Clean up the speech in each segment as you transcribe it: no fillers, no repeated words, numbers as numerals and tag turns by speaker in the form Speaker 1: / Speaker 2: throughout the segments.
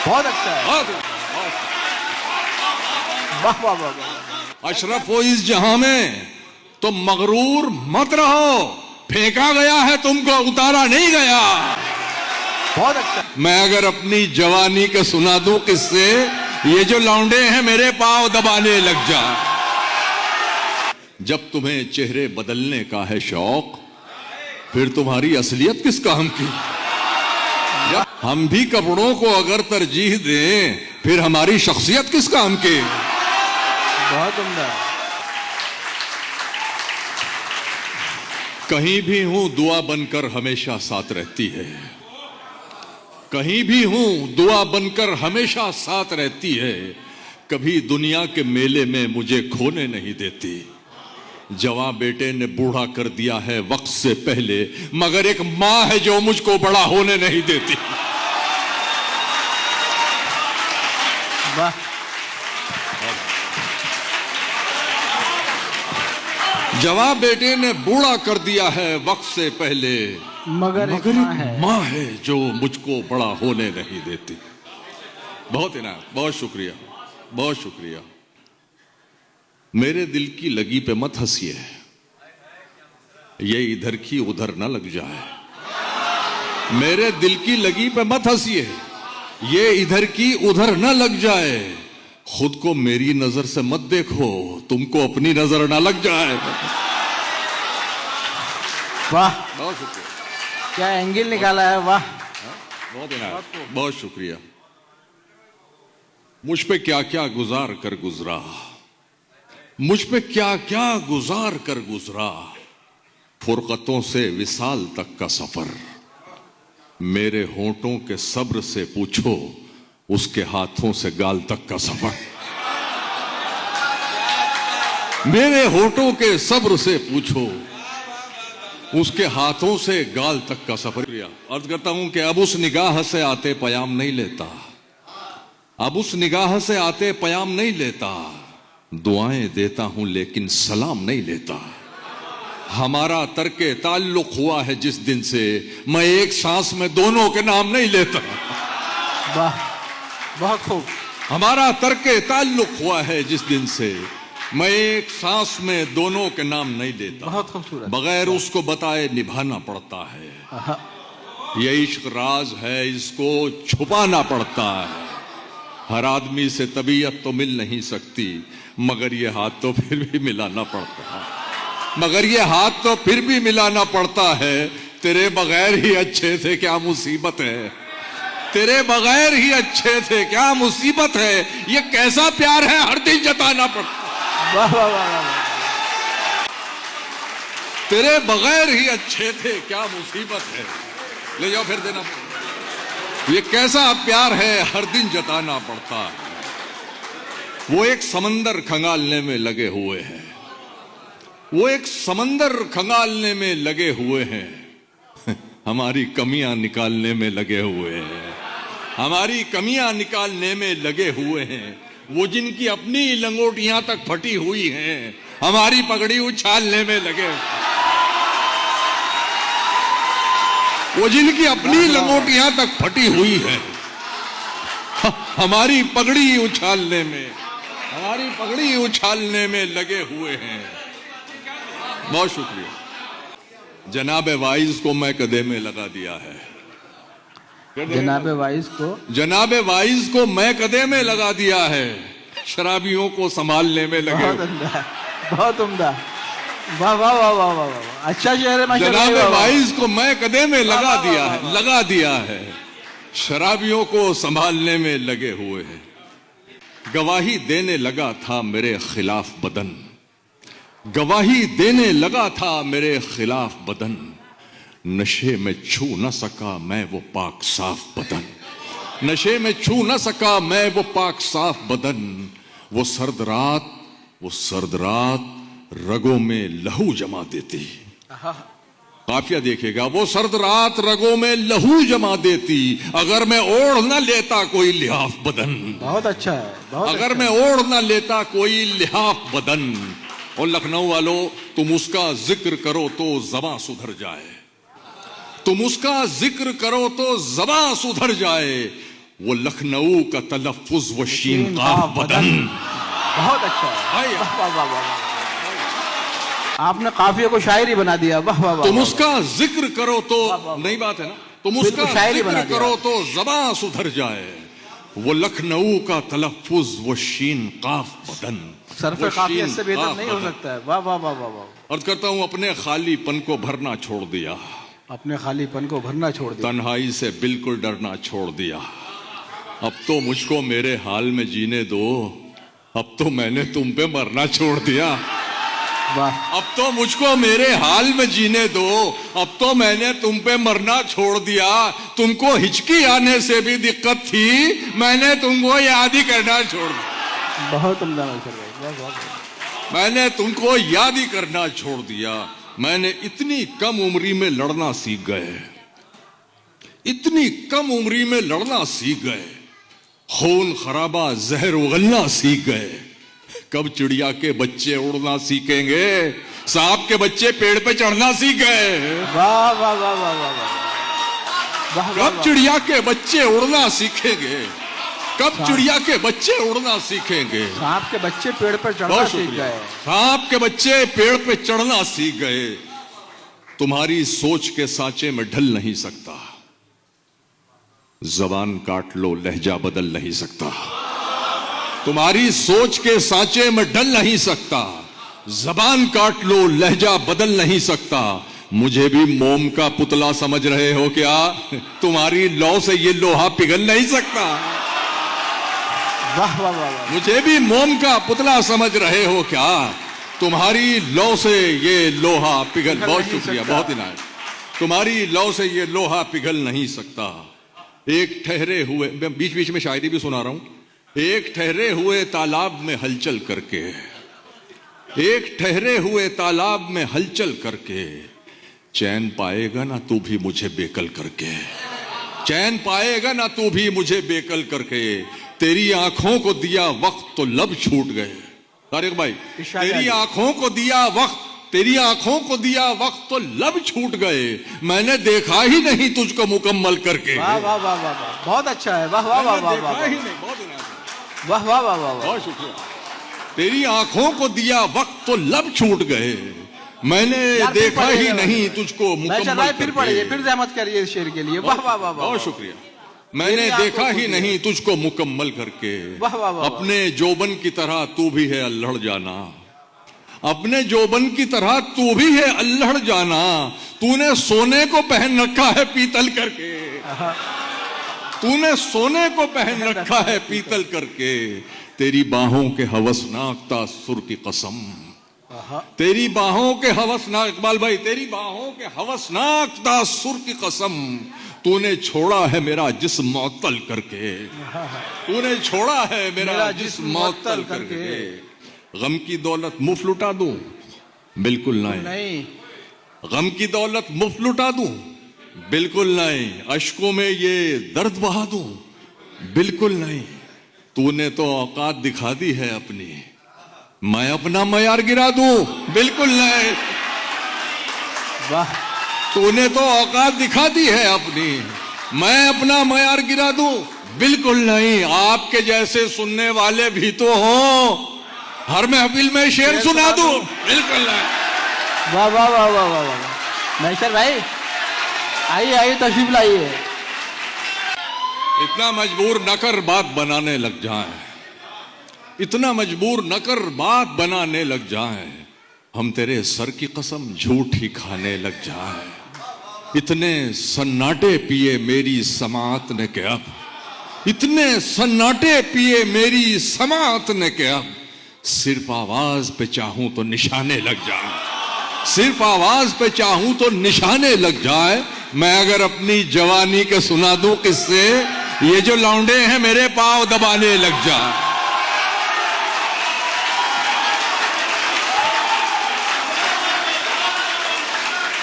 Speaker 1: बहुत अच्छा है। वाह वाह वाह वाह।
Speaker 2: अशरफ हो इस जहां में तो मगरूर मत रहो, फेंका गया है तुमको, उतारा नहीं गया।
Speaker 1: बहुत अच्छा।
Speaker 2: मैं अगर अपनी जवानी के सुना दूं किससे, ये जो लौंडे हैं मेरे पांव दबाने लग जा। जब तुम्हें चेहरे बदलने का है शौक, फिर तुम्हारी असलियत किस काम की। जब हम भी कपड़ों को अगर तरजीह दें, फिर हमारी शख्सियत किस काम की।
Speaker 1: बहुत उम्दा।
Speaker 2: कहीं भी हूं दुआ बनकर हमेशा साथ रहती है, कहीं भी हूं दुआ बनकर हमेशा साथ रहती है। कभी दुनिया के मेले में मुझे खोने नहीं देती। जवां बेटे ने बूढ़ा कर दिया है वक्त से पहले, मगर एक मां है जो मुझको बड़ा होने नहीं देती।
Speaker 1: वाह।
Speaker 2: जवां बेटे ने बूढ़ा कर दिया है वक्त से पहले,
Speaker 1: मगर एक
Speaker 2: मां है जो मुझको बड़ा होने नहीं देती। बहुत इनायत, बहुत शुक्रिया, बहुत शुक्रिया। मेरे दिल की लगी पे मत हंसिए, ये इधर की उधर ना लग जाए। मेरे दिल की लगी पे मत हंसिए, ये इधर की उधर ना लग जाए। खुद को मेरी नजर से मत देखो, तुमको अपनी नजर ना लग जाए।
Speaker 1: वाह,
Speaker 2: बहुत शुक्रिया,
Speaker 1: क्या एंगल निकाला है। वाह,
Speaker 2: बहुत इनायत, बहुत शुक्रिया। मुझ पे क्या क्या गुजार कर गुजरा, मुझ पे क्या क्या गुजार कर गुजरा। फुरकतों से विसाल तक का सफर, मेरे होंठों के सब्र से पूछो, उसके हाथों से गाल तक का सफर। मेरे होंठों के सब्र से पूछो, उसके हाथों से गाल तक का सफर। अर्ज करता हूं कि अब उस निगाह से आते पयाम नहीं लेता, अब उस निगाह से आते पयाम नहीं लेता। दुआएं देता हूं लेकिन सलाम नहीं लेता। हमारा तर्के ताल्लुक हुआ है जिस दिन से, मैं एक सांस में दोनों के नाम नहीं लेता।
Speaker 1: वाह, बहुत खूब।
Speaker 2: हमारा तर्के ताल्लुक हुआ है जिस दिन से, मैं एक सांस में दोनों के नाम नहीं लेता।
Speaker 1: बहुत खूबसूरत।
Speaker 2: बगैर उसको बताए निभाना पड़ता है। ये इश्क राज है, इसको छुपाना पड़ता है। हर आदमी से तबीयत तो मिल नहीं सकती, मगर ये हाथ तो फिर भी मिलाना पड़ता है, मगर ये हाथ तो फिर भी मिलाना पड़ता है। तेरे बगैर ही अच्छे थे क्या मुसीबत है, तेरे बगैर ही अच्छे थे क्या मुसीबत है। ये कैसा प्यार है हर दिन जताना पड़ता है।
Speaker 1: वाह वाह वाह वाह।
Speaker 2: तेरे बगैर ही अच्छे थे क्या मुसीबत है, ले जाओ फिर देना। ये कैसा प्यार है हर दिन जताना पड़ता है। वो एक समंदर खंगालने में लगे हुए हैं, वो एक समंदर खंगालने में लगे हुए हैं। हमारी कमियां निकालने में लगे हुए हैं, हमारी कमियां निकालने में लगे हुए हैं। वो जिनकी अपनी लंगोटियां तक फटी हुई हैं, हमारी पगड़ी उछालने में लगे। वो जिनकी अपनी लंगोटियां तक फटी हुई है, हमारी पगड़ी उछालने में, हमारी पगड़ी उछालने में लगे हुए हैं। बहुत शुक्रिया। जनाबे वाइज को मैं कदे में लगा दिया है।
Speaker 1: जनाबे वाइज को,
Speaker 2: जनाबे वाइज को मैं कदे में लगा दिया है। शराबियों को संभालने में लगे।
Speaker 1: बहुत उम्दा, बहुत उम्दा। वाह वाह वाह वाह वाह वाह। अच्छा शेर है माशाल्लाह।
Speaker 2: जनाबे वाइज को मैं कदे में लगा दिया है, लगा दिया है। शराबियों को संभालने में लगे हुए हैं। गवाही देने लगा था मेरे खिलाफ बदन, गवाही देने लगा था मेरे खिलाफ बदन। नशे में छू न सका मैं वो पाक साफ बदन, नशे में छू न सका मैं वो पाक साफ बदन। वो सर्द रात, वो सर्द रात रगों में लहू जमा देती। काफिया देखेगा, वो सर्द रात रगों में लहू जमा देती, अगर मैं ओढ़ न लेता कोई लिहाफ बदन।
Speaker 1: बहुत अच्छा है, बहुत
Speaker 2: अगर
Speaker 1: अच्छा।
Speaker 2: मैं ओढ़ न लेता कोई लिहाफ बदन। और लखनऊ वालों, तुम उसका जिक्र करो तो ज़बां सुधर जाए, तुम उसका जिक्र करो तो ज़बां सुधर जाए। वो लखनऊ का तलफ्फुज वो शीन काफ बदन।
Speaker 1: बहुत अच्छा है। वाह वाह वाह वाह। आपने काफिये को शायरी बना दिया। वाह वाह वाह।
Speaker 2: तुम उसका जिक्र करो तो नई बात है ना, तुम उसका
Speaker 1: शायरी बना
Speaker 2: जिक्र करो तो ज़बां सुधर जाए। वो लखनऊ का तलफ्फुज वो शीन काफ बदन।
Speaker 1: सरफे काफिया से बेहतर नहीं हो सकता है। वाह वाह वाह वाह वाह।
Speaker 2: अर्ज करता हूं अपने खालीपन को भरना छोड़ दिया,
Speaker 1: अपने खालीपन को भरना छोड़ दिया,
Speaker 2: तन्हाई से बिल्कुल डरना छोड़ दिया। अब तो मुझको मेरे हाल में जीने दो, अब तो मैंने तुम पे मरना छोड़ दिया।
Speaker 1: वाह।
Speaker 2: अब तो मुझको मेरे हाल में जीने दो, अब तो मैंने तुम पे मरना छोड़ दिया। तुमको हिचकी आने से भी दिक्कत थी, मैंने तुमको याद ही करना छोड़ दिया।
Speaker 1: बहुत उम्दा नौशर भाई।
Speaker 2: मैंने तुमको याद ही करना छोड़ दिया। मैंने इतनी कम उम्री में लड़ना सीख गए, इतनी कम उम्री में लड़ना सीख गए। खून खराबा जहर उगलना सीख गए। कब चिड़िया के बच्चे उड़ना सीखेंगे, सांप के बच्चे पेड़ पे चढ़ना सीख गए।
Speaker 1: वाह वाह वाह वाह वाह।
Speaker 2: कब चिड़िया के बच्चे उड़ना सीखेंगे, कब चिड़िया के बच्चे उड़ना सीखेंगे।
Speaker 1: सांप के बच्चे पेड़ पर चढ़ना सीख गए।
Speaker 2: सांप के बच्चे पेड़ पे चढ़ना सीख गए। तुम्हारी सोच के सांचे में ढल नहीं सकता, जबान काट लो लहजा बदल नहीं सकता। तुम्हारी सोच के सांचे में ढल नहीं सकता, जबान काट लो लहजा बदल नहीं सकता। मुझे भी मोम का पुतला समझ रहे हो क्या? तुम्हारी लौ से ये लोहा पिघल नहीं सकता।
Speaker 1: वाह वाह वाह।
Speaker 2: मुझे भी मोम का पुतला समझ रहे हो क्या? तुम्हारी लौ से ये लोहा पिघल। बहुत शुक्रिया, बहुत इनायत। तुम्हारी लौ से ये लोहा पिघल नहीं सकता। एक ठहरे हुए, मैं बीच बीच में शायरी भी सुना रहा हूं। एक ठहरे हुए तालाब में हलचल करके, एक ठहरे हुए तालाब में हलचल करके, चैन पाएगा ना तू भी मुझे बेकल करके। चैन पाएगा ना तू भी मुझे बेकल करके। तेरी आंखों को दिया वक्त तो लब छूट गए। तारिक भाई, तेरी आंखों को दिया वक्त, तेरी आंखों को दिया वक्त तो लब छूट गए। मैंने देखा ही नहीं तुझको मुकम्मल करके।
Speaker 1: वाह वाह वाह वाह। बहुत अच्छा है। वाह वाह वाह वाह वाह। वाह वाह वाह वाह।
Speaker 2: बहुत शुक्रिया। तेरी आंखों को दिया वक्त तो लब छूट गए। मैंने देखा ही नहीं तुझको मुकम्मल
Speaker 1: फिर पढ़िए, फिर जहमत करिए इस शेर के लिए। वाह वाह वाह।
Speaker 2: बहुत शुक्रिया। मैंने देखा ही नहीं तुझको मुकम्मल करके।
Speaker 1: वाह वाह वाह।
Speaker 2: अपने जोबन की तरह तू भी है अल्हड़ जाना, अपने जोबन की तरह तू भी है अल्हड़ जाना। तूने सोने को पहन रखा है पीतल करके, तूने सोने को पहन रखा है पीतल करके। तेरी बाहों के हवसनाक तासुर की कसम, तेरी बाहों के हवसनाक, इकबाल भाई, तेरी बाहों के हवसनाक तासुर की कसम। तूने छोड़ा है मेरा जिस्म मुअत्तल करके, तूने छोड़ा है मेरा जिस्म मुअत्तल करके। गम की दौलत मुफ्त लुटा दूं? बिल्कुल नहीं। गम की दौलत मुफ्त लुटा दूं? बिल्कुल नहीं। अश्कों में ये दर्द बहा दूं? बिल्कुल नहीं। तूने तो औकात दिखा दी है अपनी, मैं अपना मयार गिरा दूं? बिल्कुल नहीं।
Speaker 1: वाह।
Speaker 2: तूने तो औकात दिखा दी है अपनी, मैं अपना मयार गिरा दूं? बिल्कुल नहीं। आपके जैसे सुनने वाले भी तो हों, हर महफिल में शेर सुना दूं? बिल्कुल नहीं।
Speaker 1: वाह वाह वाह वाह वाह। नौशर भाई आइए आइए, तशरीफ लाइए।
Speaker 2: इतना मजबूर न कर बात बनाने लग जाए, इतना मजबूर न कर बात बनाने लग जाए। हम तेरे सर की कसम झूठ ही खाने लग जाए। इतने सन्नाटे पिए मेरी समात ने के अब, इतने सन्नाटे पिए मेरी समात ने के अब, सिर्फ आवाज पे चाहूं तो निशाने लग जाए, सिर्फ आवाज पे चाहूं तो निशाने लग जाए। मैं अगर अपनी जवानी के सुना दूं किससे, ये जो लौंडे हैं मेरे पांव दबाने लग जाए।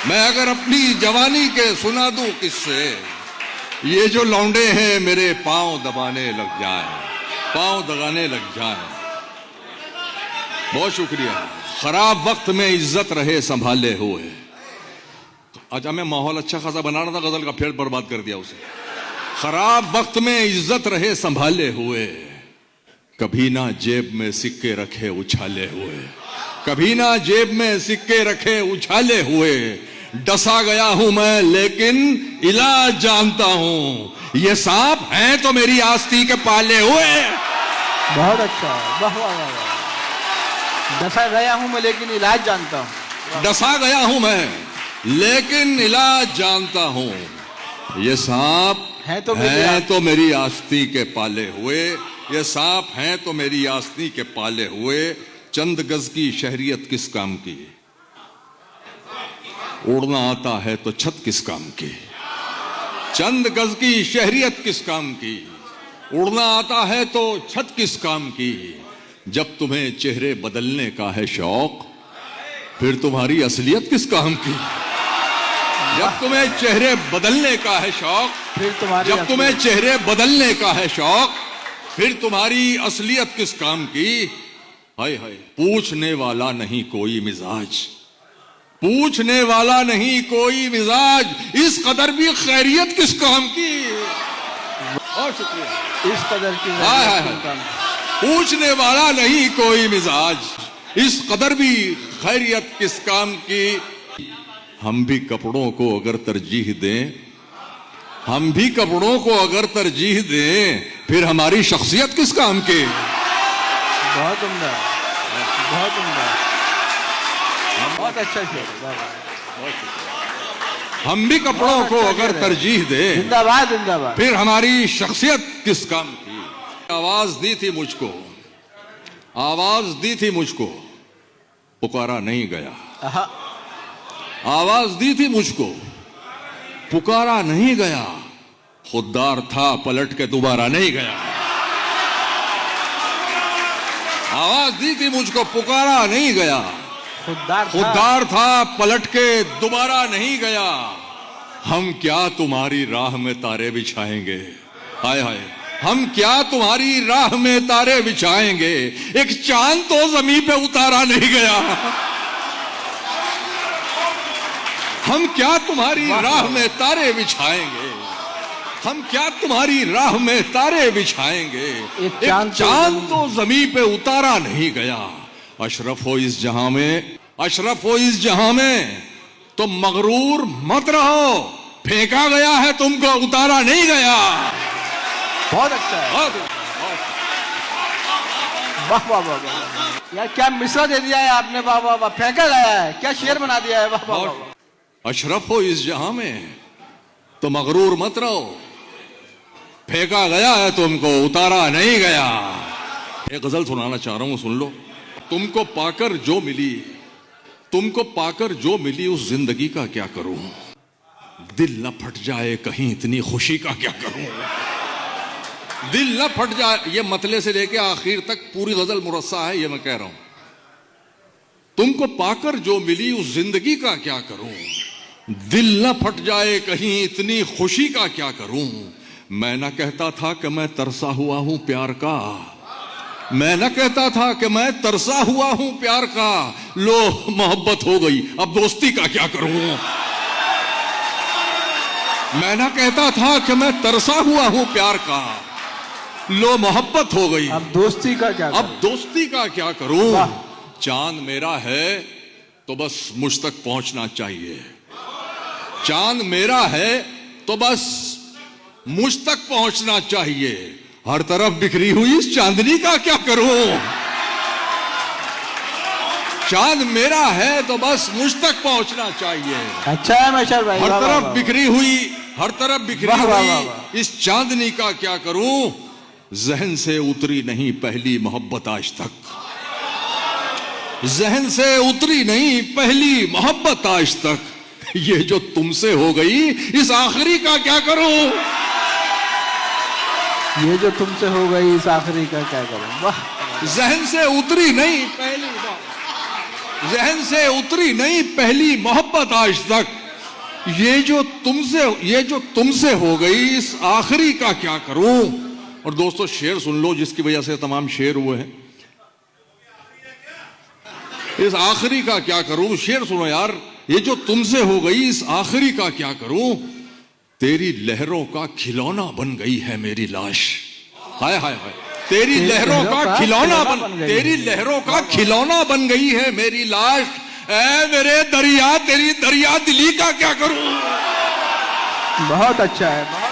Speaker 2: मैं अगर अपनी जवानी के सुना दूं किससे, ये जो लौंडे हैं मेरे पांव दबाने लग जाए, पांव दबाने लग जाए। बहुत शुक्रिया। खराब वक्त में इज्जत रहे संभाले हुए। अच्छा, मैं माहौल अच्छा खासा बना रहा था गजल का, फिर बर्बाद कर दिया उसे। खराब वक्त में इज्जत रहे संभाले हुए, कभी ना जेब में सिक्के रखे उछाले हुए, कभी ना जेब में सिक्के रखे उछाले हुए। डसा गया हूं मैं लेकिन इलाज जानता हूं, ये सांप हैं तो मेरी आस्ती के पाले हुए।
Speaker 1: बहुत अच्छा, वाह वाह वाह वाह। डसा गया हूं मैं लेकिन इलाज जानता हूं।
Speaker 2: डसा गया हूं मैं लेकिन इलाज जानता हूं, ये सांप
Speaker 1: है
Speaker 2: तो मेरी आस्ती के पाले हुए, ये सांप हैं तो मेरी आस्ती के पाले हुए। चंद गज की शहरियत किस काम की, उड़ना आता है तो छत किस काम की। चंद गज की शहरियत किस काम की, उड़ना आता है तो छत किस काम की। जब तुम्हें चेहरे बदलने का है शौक, फिर तुम्हारी असलियत किस काम की। जब तुम्हें चेहरे बदलने का है शौक,
Speaker 1: फिर तुम्हारी
Speaker 2: जब तुम्हें चेहरे बदलने का है शौक, फिर तुम्हारी असलियत किस काम की। हाय हाय, पूछने वाला नहीं कोई मिजाज, पूछने वाला नहीं कोई मिजाज, इस कदर भी खैरियत किस काम की। बहुत शुक्रिया।
Speaker 1: इस कदर की
Speaker 2: हाय हाय हाय, पूछने वाला नहीं कोई मिजाज, इस कदर भी खैरियत किस काम की। हम भी कपड़ों को अगर तरजीह दें, हम भी कपड़ों को अगर तरजीह दें, फिर हमारी शख्सियत किस काम की।
Speaker 1: बहुत उम्दा, बहुत उम्दा, बहुत अच्छा शेर।
Speaker 2: हम भी कपड़ों को अगर तरजीह दें,
Speaker 1: जिंदाबाद जिंदाबाद,
Speaker 2: फिर हमारी शख्सियत किस काम की। आवाज दी थी मुझको, आवाज दी थी मुझको, पुकारा नहीं गया। आवाज दी थी मुझको, पुकारा नहीं गया, खुददार था पलट के दोबारा नहीं गया। आवाज दी थी मुझको, पुकारा नहीं गया, खुददार था पलट के दोबारा नहीं गया। हम क्या तुम्हारी राह में तारे बिछाएंगे, हाय हाय, हम क्या तुम्हारी राह में तारे बिछाएंगे, एक चांद तो जमीन पे उतारा नहीं गया। हम क्या तुम्हारी राह में तारे बिछाएंगे, हम क्या तुम्हारी राह में तारे बिछाएंगे, एक चांद तो जमीन पे उतारा नहीं गया। अशरफ हो इस जहां में, अशरफ हो इस जहां में, तो मगरूर मत रहो, फेंका गया है तुमको, उतारा नहीं गया।
Speaker 1: बहुत अच्छा है, वाह वाह वाह वाह यार, क्या मिसरा दे दिया है आपने, वाह वाह वाह। फेंका गया है, क्या शेर बना दिया है, वाह वाह वाह।
Speaker 2: अशरफ हो इस जहां में तो मगरूर मत रहो, फेंका गया है तुमको, उतारा नहीं गया। एक गजल सुनाना चाह रहा हूं, सुन लो। तुमको पाकर जो मिली, तुमको पाकर जो मिली, उस जिंदगी का क्या करूं, दिल न फट जाए कहीं इतनी खुशी का क्या करूं। दिल न फट जाए, ये मतले से लेके आखिर तक पूरी गजल मुरस्सा है, ये मैं कह रहा हूं। तुमको पाकर जो मिली उस जिंदगी का क्या करूं, दिल न फट जाए कहीं इतनी खुशी का क्या करूं। मैं न कहता था कि मैं तरसा हुआ हूं प्यार का, मैं न कहता था कि मैं तरसा हुआ हूं प्यार का, लो मोहब्बत हो गई अब दोस्ती का क्या करूं। मैं न कहता था कि मैं तरसा हुआ हूं प्यार का, लो मोहब्बत हो गई
Speaker 1: अब दोस्ती का क्या,
Speaker 2: अब दोस्ती का क्या करूं। चांद मेरा है तो बस मुझ तक पहुंचना चाहिए, चांद मेरा है तो बस मुझ तक पहुंचना चाहिए। हर तरफ बिखरी हुई इस चांदनी का क्या करूं। चांद मेरा है तो बस मुझ तक पहुंचना चाहिए।
Speaker 1: अच्छा है मशर भाई,
Speaker 2: हर तरफ बिखरी हुई, हर तरफ बिखरी हुई इस चांदनी का क्या करूं। जहन से उतरी नहीं पहली मोहब्बत आज तक, जहन से उतरी नहीं पहली मोहब्बत आज तक, ये जो तुमसे हो गई इस आखिरी का क्या करूं।
Speaker 1: ये जो तुमसे हो गई इस आखिरी का क्या करूं। वाह,
Speaker 2: जहन से उतरी नहीं पहली, जहन से उतरी नहीं पहली मोहब्बत आज तक, ये जो तुमसे हो गई इस आखिरी का क्या करूं। और दोस्तों शेर सुन लो जिसकी वजह से तमाम शेर हुए हैं। इस आखिरी का क्या करूं, शेर सुनो यार। ये जो तुमसे हो गई इस आखिरी का क्या करूं। तेरी लहरों का खिलौना बन गई है मेरी लाश। हाय हाय हाय, तेरी लहरों का खिलौना तेरी लहरों का खिलौना बन गई है मेरी लाश। ऐ मेरे दरिया, तेरी दरिया दिली का क्या करूं।
Speaker 1: बहुत अच्छा है।